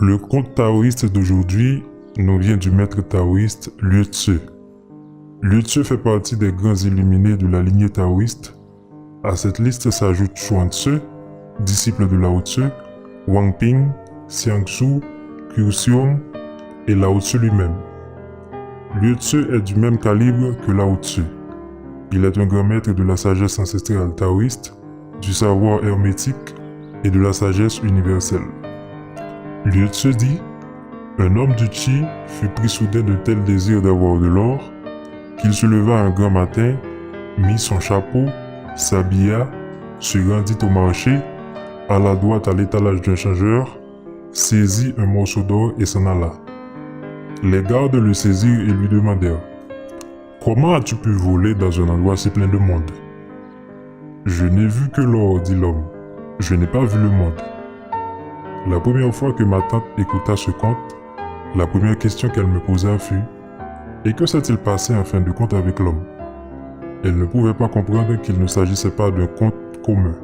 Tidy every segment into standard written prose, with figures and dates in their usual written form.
Le conte taoïste d'aujourd'hui nous vient du maître taoïste Liu Tzu. Liu Tzu fait partie des grands illuminés de la lignée taoïste. À cette liste s'ajoutent Chuang Tzu, disciple de Lao Tzu, Wang Ping, Xiang Xu, Qiu Xiong et Lao Tzu lui-même. Liu Tzu est du même calibre que Lao Tzu. Il est un grand maître de la sagesse ancestrale taoïste, du savoir hermétique et de la sagesse universelle. Liu Tzu dit « Un homme du Qi fut pris soudain de tel désir d'avoir de l'or qu'il se leva un grand matin, mit son chapeau, s'habilla, se rendit au marché, alla droit à l'étalage d'un changeur, saisit un morceau d'or et s'en alla. Les gardes le saisirent et lui demandèrent « Comment as-tu pu voler dans un endroit si plein de monde ?»« Je n'ai vu que l'or, dit l'homme. Je n'ai pas vu le monde. » La première fois que ma tante écouta ce conte, la première question qu'elle me posa fut « Et que s'est-il passé en fin de compte avec l'homme ?» Elle ne pouvait pas comprendre qu'il ne s'agissait pas d'un conte commun.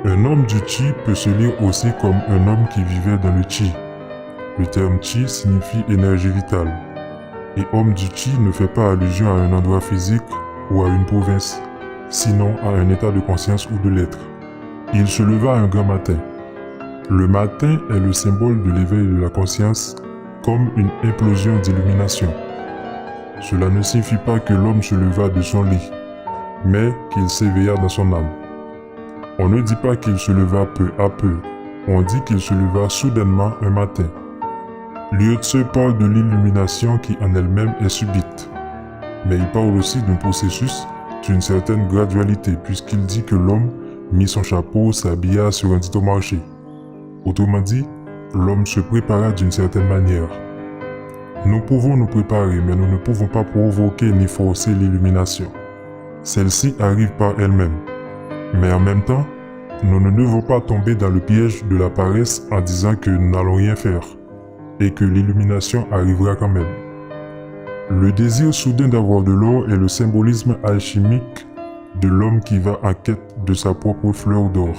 Un homme du Qi peut se lire aussi comme un homme qui vivait dans le Qi. Le terme Qi signifie énergie vitale. Et homme du Qi ne fait pas allusion à un endroit physique ou à une province, sinon à un état de conscience ou de l'être. Il se leva un grand matin. Le matin est le symbole de l'éveil de la conscience comme une implosion d'illumination. Cela ne signifie pas que l'homme se leva de son lit, mais qu'il s'éveilla dans son âme. On ne dit pas qu'il se leva peu à peu, on dit qu'il se leva soudainement un matin. Liu Tzu parle de l'illumination qui en elle-même est subite, mais il parle aussi d'un processus d'une certaine gradualité puisqu'il dit que l'homme mit son chapeau, s'habilla, se rendit au marché. Autrement dit, l'homme se prépara d'une certaine manière. Nous pouvons nous préparer, mais nous ne pouvons pas provoquer ni forcer l'illumination. Celle-ci arrive par elle-même. Mais en même temps, nous ne devons pas tomber dans le piège de la paresse en disant que nous n'allons rien faire et que l'illumination arrivera quand même. Le désir soudain d'avoir de l'or est le symbolisme alchimique de l'homme qui va en quête de sa propre fleur d'or.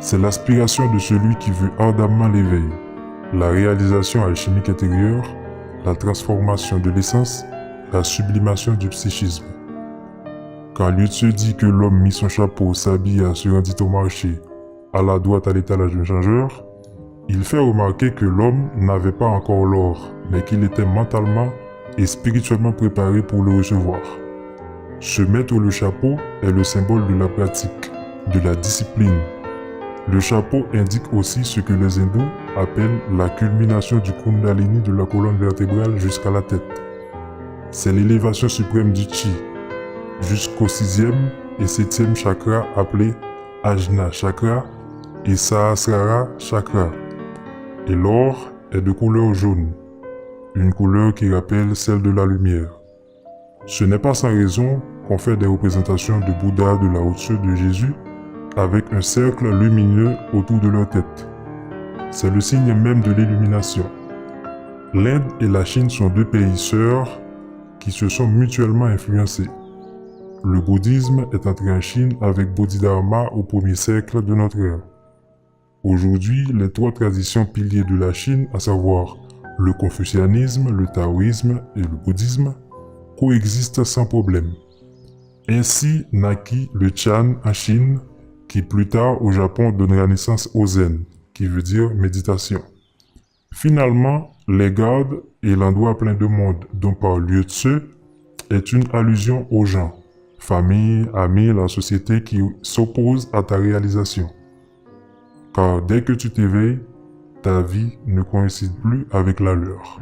C'est l'aspiration de celui qui veut ardemment l'éveil, la réalisation alchimique intérieure, la transformation de l'essence, la sublimation du psychisme. Quand Liu Tzu dit que l'homme mit son chapeau, s'habilla, se rendit au marché, alla droit à l'étalage d'un changeur, il fait remarquer que l'homme n'avait pas encore l'or, mais qu'il était mentalement et spirituellement préparé pour le recevoir. Se mettre le chapeau est le symbole de la pratique, de la discipline. Le chapeau indique aussi ce que les hindous appellent la culmination du Kundalini de la colonne vertébrale jusqu'à la tête. C'est l'élévation suprême du Qi, jusqu'au 6e et 7e chakra appelé Ajna chakra et Sahasrara chakra. Et l'or est de couleur jaune, une couleur qui rappelle celle de la lumière. Ce n'est pas sans raison qu'on fait des représentations de Bouddha, de Lao Tzu, de Jésus, avec un cercle lumineux autour de leur tête. C'est le signe même de l'illumination. L'Inde et la Chine sont deux pays sœurs qui se sont mutuellement influencés. Le bouddhisme est entré en Chine avec Bodhidharma au 1er siècle de notre ère. Aujourd'hui, les trois traditions piliers de la Chine, à savoir le confucianisme, le taoïsme et le bouddhisme, coexistent sans problème. Ainsi naquit le Chan en Chine, qui plus tard au Japon donnera naissance au Zen, qui veut dire méditation. Finalement, les gardes et l'endroit plein de monde dont parle Liu Tzu est une allusion aux gens, famille, amis, la société qui s'oppose à ta réalisation. Car dès que tu t'éveilles, ta vie ne coïncide plus avec la leur.